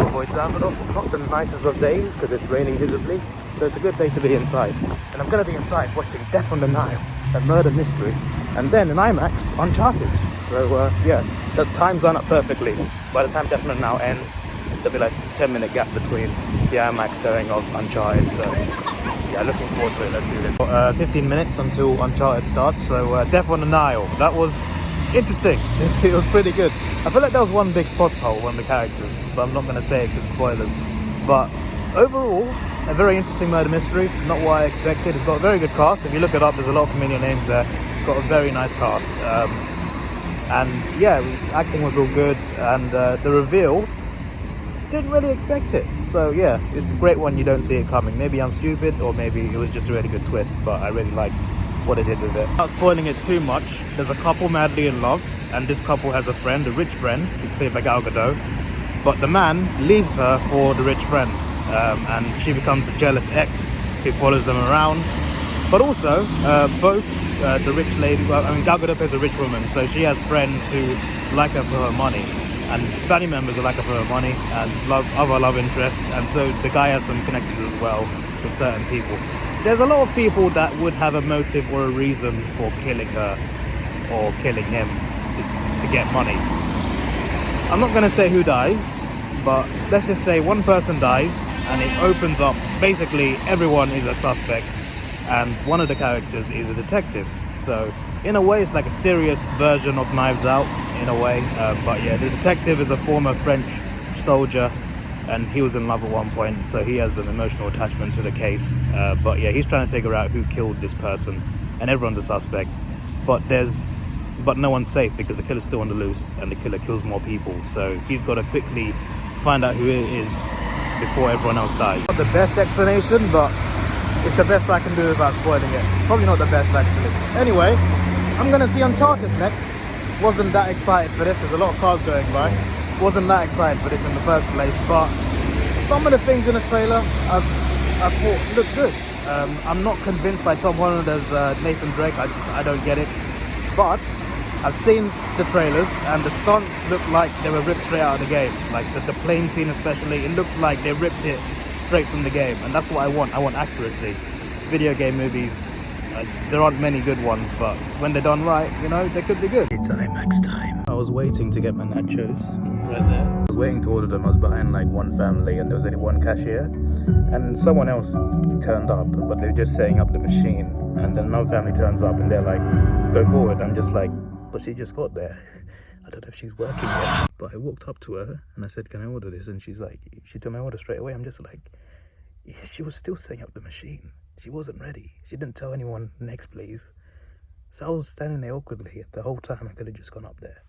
to avoid Davidoff. Not the nicest of days because it's raining visibly, so it's a good day to be inside. And I'm going to be inside watching Death on the Nile, a murder mystery, and then in IMAX, Uncharted. So yeah, the times line up perfectly. By the time Death on the Nile ends, there'll be like a 10-minute gap between the IMAX showing of Uncharted. So yeah, looking forward to it. Let's do this. 15 minutes until Uncharted starts. So Death on the Nile, that was interesting. It was pretty good. I feel like there was one big plot hole, one of the characters, but I'm not going to say it because of spoilers. But overall, a very interesting murder mystery. Not what I expected. It's got a very good cast. If you look it up, there's a lot of familiar names there. It's got a very nice cast. And yeah, acting was all good. And the reveal, didn't really expect it. So yeah, it's a great one. You don't see it coming. Maybe I'm stupid, or maybe it was just a really good twist, but I really liked what they did with it. Without spoiling it too much, there's a couple madly in love, and this couple has a friend, a rich friend, played by Elgato, but the man leaves her for the rich friend, and she becomes the jealous ex who follows them around. But also, both the rich lady, well, I mean, Elgato plays a rich woman, so she has friends who like her for her money, and family members who like her for her money, and other love interests, and so the guy has some connections as well with certain people. There's a lot of people that would have a motive or a reason for killing her or killing him to get money. I'm not going to say who dies, but let's just say one person dies and it opens up, basically everyone is a suspect and one of the characters is a detective. So in a way it's like a serious version of Knives Out in a way, but yeah, the detective is a former French soldier and he was in love at one point, so he has an emotional attachment to the case. But yeah, he's trying to figure out who killed this person, and everyone's a suspect. But no one's safe because the killer's still on the loose, and the killer kills more people. So he's got to quickly find out who it is before everyone else dies. Not the best explanation, but it's the best I can do without spoiling it. Probably not the best actually. Anyway, I'm gonna see Uncharted next. Wasn't that excited for this. There's a lot of cars going by. Wasn't that excited for this in the first place, but some of the things in the trailer I thought looked good. I'm not convinced by Tom Holland as Nathan Drake. I don't get it, but I've seen the trailers and the stunts look like they were ripped straight out of the game. Like the plane scene especially, it looks like they ripped it straight from the game, and that's what I want. I want accuracy. Video game movies, there aren't many good ones, but when they're done right, you know, they could be good. It's IMAX time. I was waiting to get my nachos right there. I was waiting to order them. I was behind like one family and there was only one cashier, and someone else turned up, but they were just setting up the machine, and then another family turns up and they're like, go forward. I'm just like, but she just got there. I don't know if she's working yet. But I walked up to her and I said, can I order this? And she's like, she took my order straight away. I'm just like, yeah, she was still setting up the machine. She wasn't ready. She didn't tell anyone, next please. So I was standing there awkwardly the whole time. I could have just gone up there.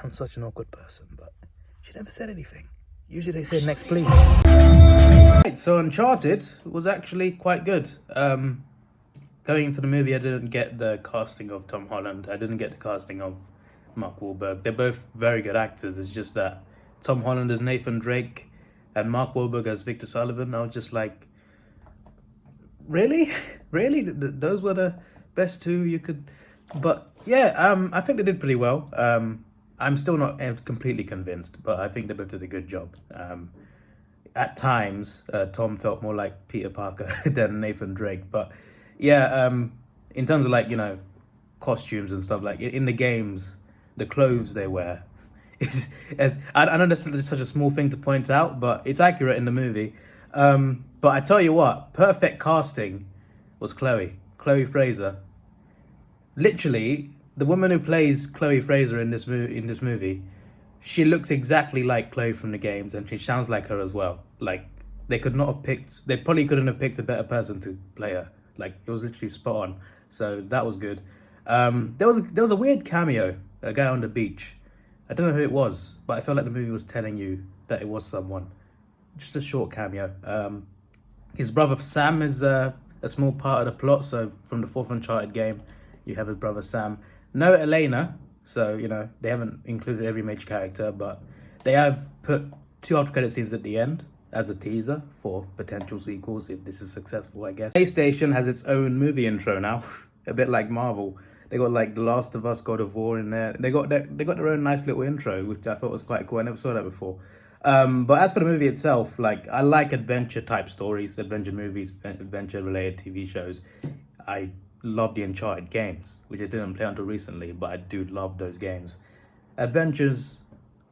I'm such an awkward person, but she never said anything. Usually they say next please. Right, so Uncharted was actually quite good. Going into the movie, I didn't get the casting of Tom Holland. I didn't get the casting of Mark Wahlberg. They're both very good actors. It's just that Tom Holland as Nathan Drake and Mark Wahlberg as Victor Sullivan, I was just like, really? Really? Those were the best two you could... But yeah, I think they did pretty well. I'm still not completely convinced, but I think they both did a good job. At times, Tom felt more like Peter Parker than Nathan Drake. But yeah, in terms of like, you know, costumes and stuff, like in the games, the clothes they wear, I know that's such a small thing to point out, but it's accurate in the movie. But I tell you what, perfect casting was Chloe Fraser. Literally, the woman who plays Chloe Fraser in this movie, she looks exactly like Chloe from the games, and she sounds like her as well. Like they probably couldn't have picked a better person to play her. Like it was literally spot on. So that was good. There was a weird cameo, a guy on the beach. I don't know who it was, but I felt like the movie was telling you that it was someone. Just a short cameo. His brother Sam is a small part of the plot. So from the fourth Uncharted game, you have his brother Sam. No Elena, so you know they haven't included every major character, but they have put 2 after credit scenes at the end as a teaser for potential sequels if this is successful, I guess. PlayStation has its own movie intro now, a bit like Marvel. They got like The Last of Us, God of War in there. They got their own nice little intro, which I thought was quite cool. I never saw that before. But as for the movie itself, like I like adventure type stories, adventure movies, adventure related TV shows. I love the Uncharted games, which I didn't play until recently, but I do love those games. Adventures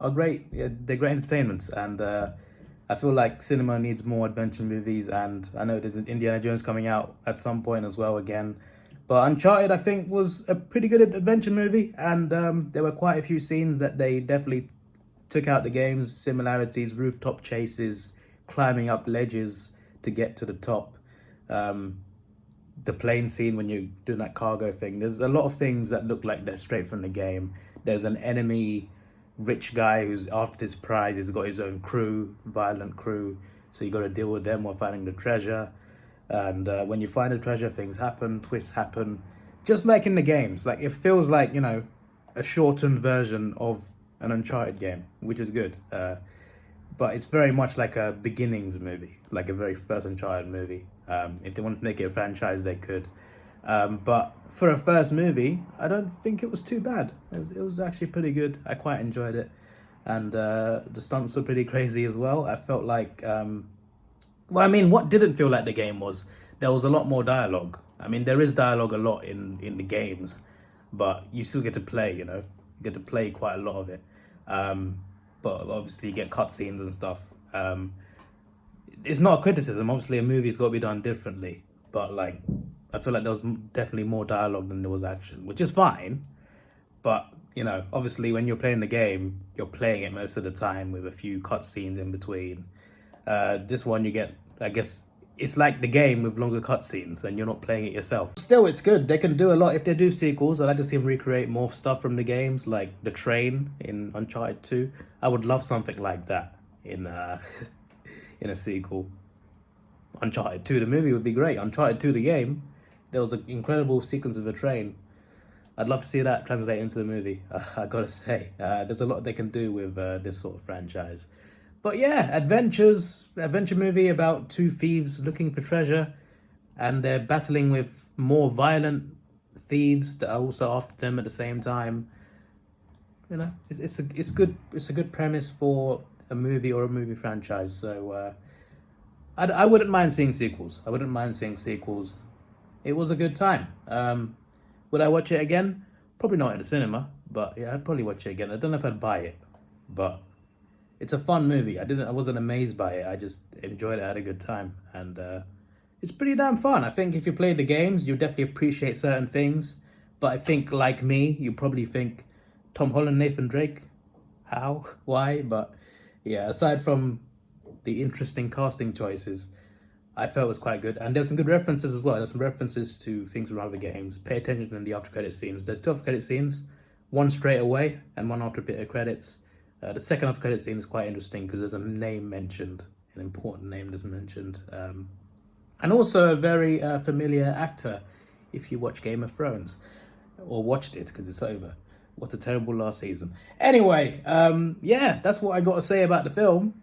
are great. Yeah, they're great entertainments, and I feel like cinema needs more adventure movies. And I know there's Indiana Jones coming out at some point as well again. But Uncharted, I think, was a pretty good adventure movie, and there were quite a few scenes that they definitely took out the games, similarities, rooftop chases, climbing up ledges to get to the top. The plane scene when you're doing that cargo thing. There's a lot of things that look like they're straight from the game. There's an enemy rich guy who's after his prize. He's got his own crew, violent crew. So you got to deal with them while finding the treasure. And when you find the treasure, things happen, twists happen. Just like in the games. Like it feels like, you know, a shortened version of an Uncharted game, which is good. But it's very much like a beginnings movie, like a very first Uncharted movie. If they wanted to make it a franchise, they could. But for a first movie, I don't think it was too bad. It was actually pretty good. I quite enjoyed it. And the stunts were pretty crazy as well. I felt like... well, I mean, what didn't feel like the game was there was a lot more dialogue. I mean, there is dialogue a lot in the games, but you still get to play, you know? You get to play quite a lot of it. But obviously you get cutscenes and stuff. It's not a criticism. Obviously, a movie's got to be done differently. But, like, I feel like there was definitely more dialogue than there was action, which is fine. But, you know, obviously when you're playing the game, you're playing it most of the time with a few cutscenes in between. This one you get, I guess, it's like the game with longer cutscenes and you're not playing it yourself. Still, it's good. They can do a lot. If they do sequels, I'd like to see them recreate more stuff from the games, like the train in Uncharted 2. I would love something like that in in a sequel. Uncharted 2, the movie would be great. Uncharted 2, the game, there was an incredible sequence of a train. I'd love to see that translate into the movie. I gotta say, there's a lot they can do with this sort of franchise. But yeah, adventure movie about two thieves looking for treasure, and they're battling with more violent thieves that are also after them at the same time. You know, it's a good premise for a movie or a movie franchise. So I wouldn't mind seeing sequels. It was a good time. Would I watch it again? Probably not in the cinema, but yeah, I'd probably watch it again. I don't know if I'd buy it, but it's a fun movie. I wasn't amazed by it. I just enjoyed it, had a good time, and it's pretty damn fun. I think if you played the games, you definitely appreciate certain things. But I think, like me, you probably think Tom Holland, Nathan Drake, how, why? But yeah, aside from the interesting casting choices, I felt it was quite good. And there's some good references as well. There's some references to things from other games. Pay attention in the after credit scenes. There's two after credit scenes, one straight away and one after a bit of credits. The second after credit scene is quite interesting because there's a name mentioned, an important name that's mentioned. And also a very familiar actor if you watch Game of Thrones, or watched it because it's over. What a terrible last season. Anyway, yeah, that's what I got to say about the film.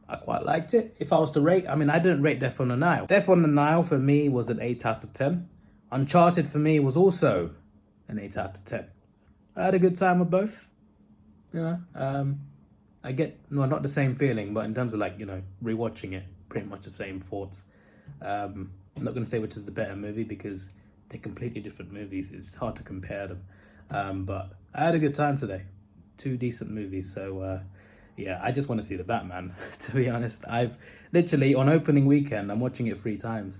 I quite liked it. If I was to rate, I mean, I didn't rate Death on the Nile. Death on the Nile for me was an 8 out of 10. Uncharted for me was also an 8 out of 10. I had a good time with both. You know, I get, well, not the same feeling, but in terms of like, you know, rewatching it, pretty much the same thoughts. I'm not going to say which is the better movie because they're completely different movies. It's hard to compare them. But I had a good time today. 2 decent movies. So, yeah, I just want to see the Batman, to be honest. I've literally, on opening weekend, I'm watching it 3 times.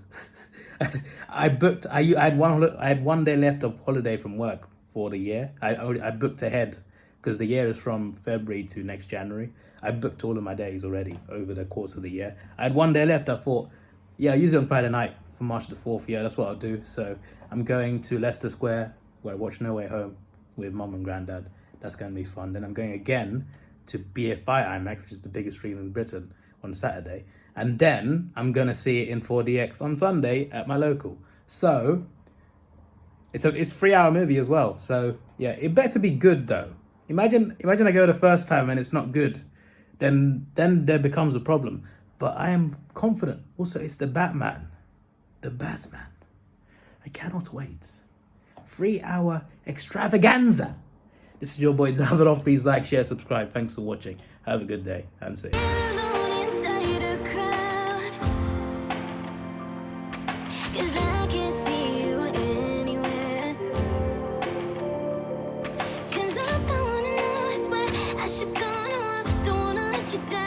I had 1 day left of holiday from work for the year. I booked ahead because the year is from February to next January. I booked all of my days already over the course of the year. I had 1 day left. I thought, yeah, I'll use it on Friday night for March the 4th. Yeah, that's what I'll do. So I'm going to Leicester Square where I watch No Way Home with Mum and Granddad. That's going to be fun. Then I'm going again to BFI IMAX, which is the biggest screen in Britain, on Saturday. And then I'm going to see it in 4DX on Sunday at my local. So it's a 3-hour movie as well. So yeah, it better be good though. Imagine I go the first time and it's not good. Then there becomes a problem. But I am confident. Also, it's the Batman. The Batman. I cannot wait 3-hour extravaganza. This is your boy Davidoff. Please like, share, subscribe. Thanks for watching. Have a good day and see you. You down.